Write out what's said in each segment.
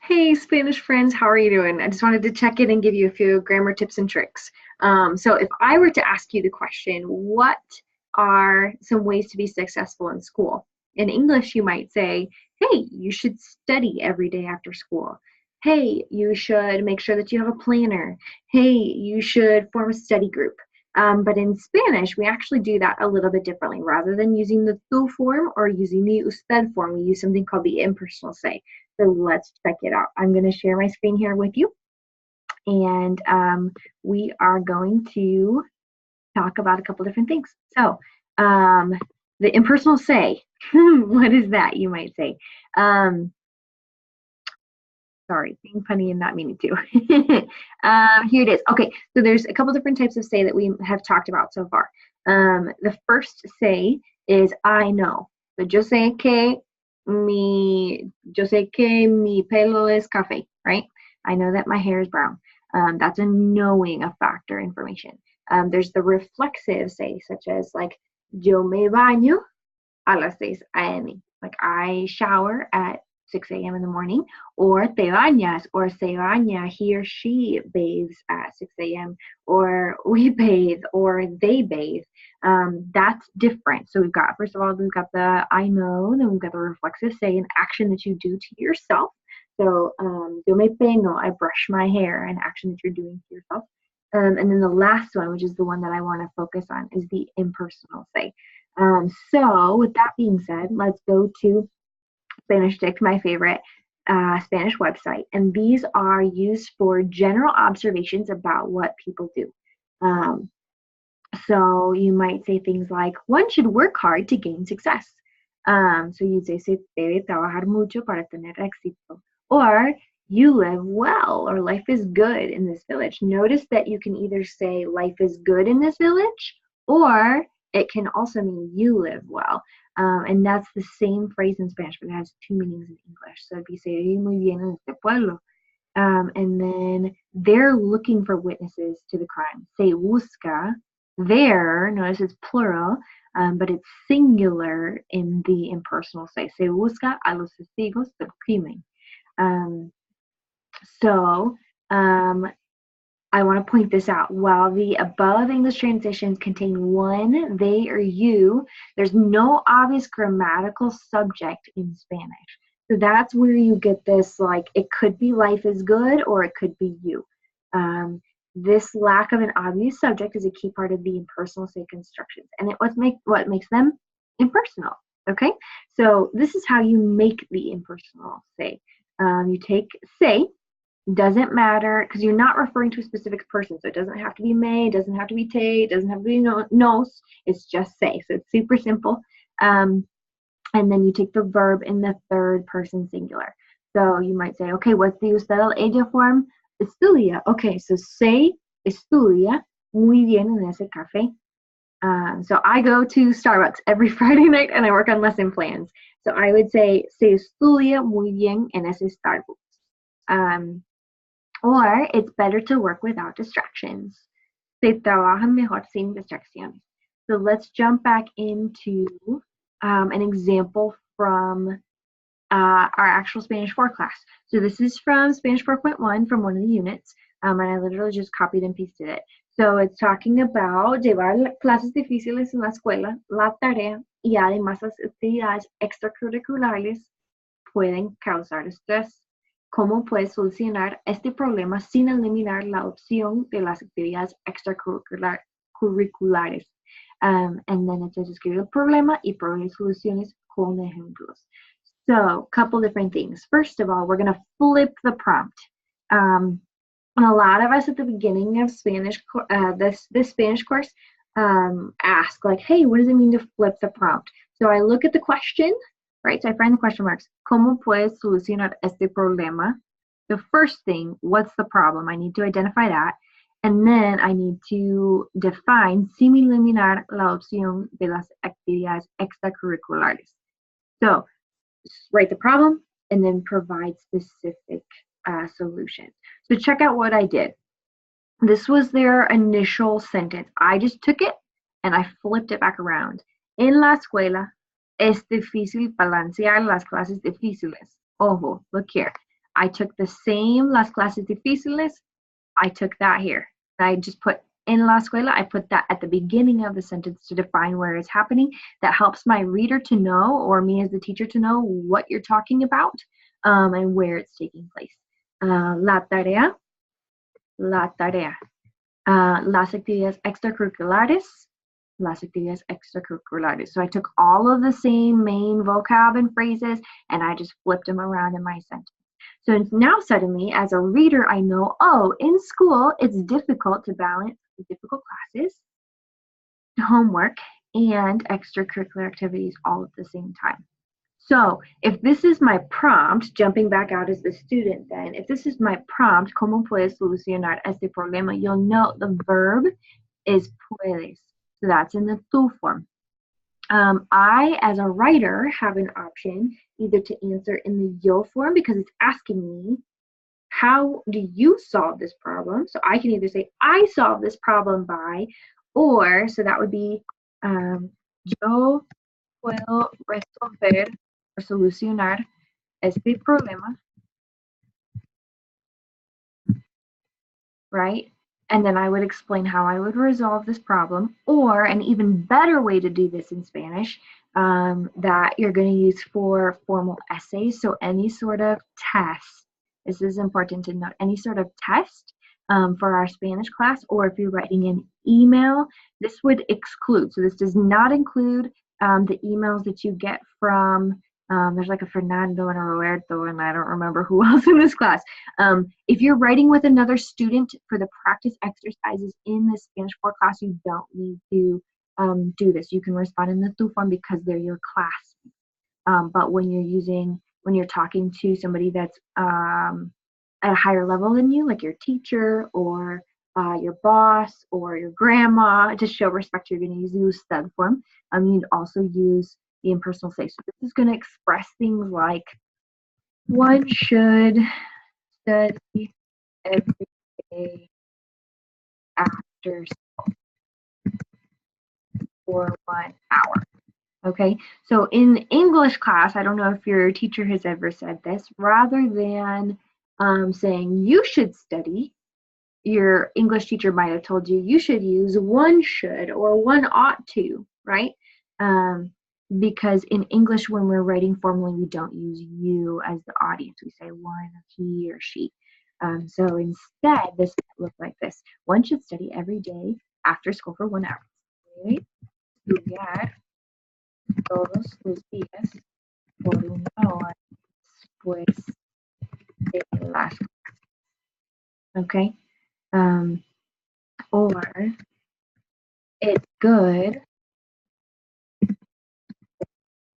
Hey, Spanish friends, how are you doing? I just wanted to check in and give you a few grammar tips and tricks. So, if I were to ask you the question, what are some ways to be successful in school? In English, you might say, hey, you should study every day after school. Hey, you should make sure that you have a planner. Hey, you should form a study group. But in Spanish, we actually do that a little bit differently. Rather than using the tú form or using the usted form, we use something called the impersonal say. So let's check it out. I'm going to share my screen here with you, and we are going to talk about a couple different things. So um, the impersonal say, what is that, you might say? Um, Sorry, being funny and not meaning to. Here it is. Okay, so there's a couple different types of say that we have talked about so far. The first say is I know. So yo sé que mi pelo es café, right? I know that my hair is brown. That's a knowing of fact or information. There's the reflexive say, such as like yo me baño a las 6 a.m. Like I shower at 6 a.m. in the morning, or te bañas, or se baña, he or she bathes at 6 a.m., or we bathe, or they bathe. That's different. So we've got, first of all, we've got the I know, then we've got the reflexive say, an action that you do to yourself. So, yo me peino, I brush my hair, an action that you're doing to yourself. And then the last one, which is the one that I want to focus on, is the impersonal say. So with that being said, let's go to Spanish Dict, my favorite Spanish website. And these are used for general observations about what people do. Um, so you might say things like, one should work hard to gain success. So you'd say, se debe trabajar mucho para tener éxito. Or you live well, or life is good in this village. Notice that you can either say life is good in this village, or it can also mean you live well. And that's the same phrase in Spanish, but it has two meanings in English. So if you say, viví muy bien en este pueblo, and then they're looking for witnesses to the crime. Se busca, there, notice it's plural, but it's singular in the impersonal say. Se busca a los testigos del crimen. Um, so I want to point this out. While the above English transitions contain one, they, or you, there's no obvious grammatical subject in Spanish. So that's where you get this, like, it could be life is good or it could be you. This lack of an obvious subject is a key part of the impersonal say constructions, and what makes them impersonal. Okay, so this is how you make the impersonal say. You take say, doesn't matter because you're not referring to a specific person, so it doesn't have to be me, it doesn't have to be te, it doesn't have to be nos, it's just say. So it's super simple. And then you take the verb in the third person singular. So you might say, okay, what's the usted al ella form? Estudia. Okay, so say estudia muy bien en ese café. So I go to Starbucks every Friday night and I work on lesson plans. So I would say, se estudia muy bien en ese Starbucks. Or it's better to work without distractions. Se trabaja mejor sin distracciones. So let's jump back into an example from our actual Spanish 4 class. So this is from Spanish 4.1 from one of the units, and I literally just copied and pasted it. So it's talking about llevar clases difíciles en la escuela, la tarea, y además las actividades extracurriculares pueden causar estrés. ¿Cómo puedes solucionar este problema sin eliminar la opción de las actividades extracurriculares? And then it says escribe el problema y provee soluciones con ejemplos. So, a couple different things. First of all, we're going to flip the prompt. And a lot of us at the beginning of Spanish, this Spanish course, ask like, hey, what does it mean to flip the prompt? So I look at the question, right? So I find the question marks. ¿Cómo puedes solucionar este problema? The first thing, what's the problem? I need to identify that. And then I need to define sin eliminar la opción de las actividades extracurriculares. So write the problem and then provide specific solutions. So check out what I did. This was their initial sentence. I just took it and I flipped it back around. En la escuela es difícil balancear las clases difíciles. Ojo, look here. I took the same las clases difíciles. I took that here. I just put en la escuela, I put that at the beginning of the sentence to define where it's happening. That helps my reader to know, or me as the teacher to know, what you're talking about and where it's taking place. La tarea, la tarea. Las actividades extracurriculares, las actividades extracurriculares. So I took all of the same main vocab and phrases and I just flipped them around in my sentence. So now suddenly, as a reader, I know, oh, in school, it's difficult to balance difficult classes, homework, and extracurricular activities all at the same time. So if this is my prompt, jumping back out as the student then, if this is my prompt, ¿cómo puedes solucionar este problema? You'll note the verb is puedes. So that's in the tú form. I, as a writer, have an option either to answer in the yo form because it's asking me, how do you solve this problem? So I can either say, I solve this problem by, or, so that would be, yo puedo resolver or solucionar este problema, right? And then I would explain how I would resolve this problem, or an even better way to do this in Spanish that you're going to use for formal essays. So any sort of test, this is important to note, any sort of test for our Spanish class, or if you're writing an email, this would exclude. So this does not include the emails that you get from there's like a Fernando and a Roberto, and I don't remember who else in this class. If you're writing with another student for the practice exercises in the Spanish 4 class, you don't need to do this. You can respond in the tú form because they're your class. But when you're talking to somebody that's at a higher level than you, like your teacher or your boss or your grandma, to show respect, you're going to use the usted form. You'd also use the impersonal say. So this is going to express things like, one should study every day after school for 1 hour. Okay, so in English class, I don't know if your teacher has ever said this, rather than saying you should study, your English teacher might have told you you should use one should or one ought to, right? Because in English, when we're writing formally, we don't use you as the audience. We say one, he, or she. So instead, this might look like this. One should study every day after school for 1 hour. Right? Estudiar todos los días por 1 hora después de las clases. Okay? Or it's good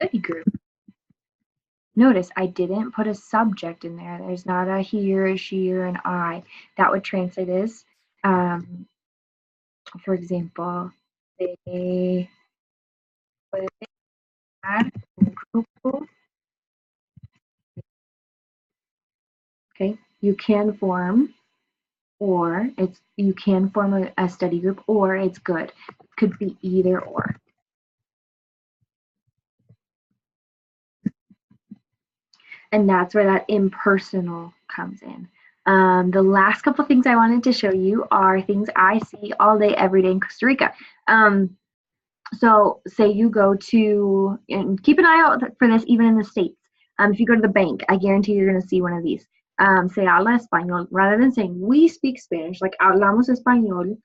study group. Notice I didn't put a subject in there. There's not a he or a she or an I. That would translate as, for example, they pueden estar un grupo. Okay, you can form, or you can form a study group, or it's good. It could be either or. And that's where that impersonal comes in. The last couple things I wanted to show you are things I see all day, every day in Costa Rica. So say you go to, and keep an eye out for this even in the States. If you go to the bank, I guarantee you're going to see one of these. Se habla español. Rather than saying we speak Spanish, like hablamos español,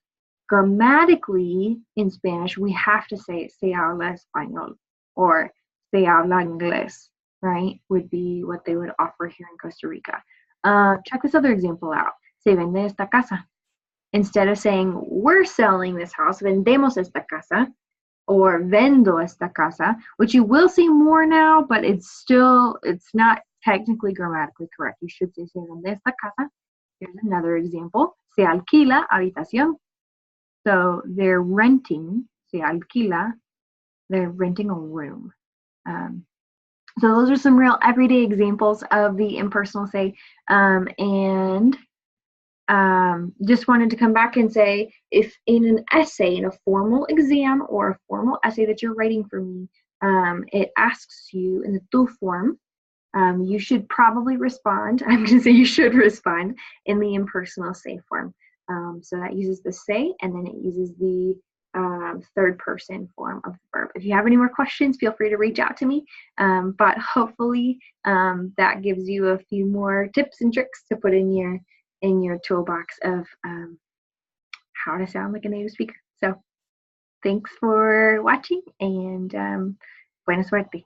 grammatically in Spanish, we have to say se habla español or se habla inglés, right? Would be what they would offer here in Costa Rica. Check this other example out. Se vende esta casa. Instead of saying we're selling this house, vendemos esta casa, or vendo esta casa, which you will see more now, but it's not technically grammatically correct. You should say se vende esta casa. Here's another example. Se alquila habitación. So they're renting, se alquila, they're renting a room. So those are some real everyday examples of the impersonal say. And just wanted to come back and say, if in an essay, in a formal exam or a formal essay that you're writing for me, it asks you in the tú form, you should probably respond. I'm going to say you should respond in the impersonal say form. So that uses the say, and then it uses the third person form of the verb. If you have any more questions, feel free to reach out to me. But hopefully that gives you a few more tips and tricks to put in your toolbox of how to sound like a native speaker. So thanks for watching, and buena suerte.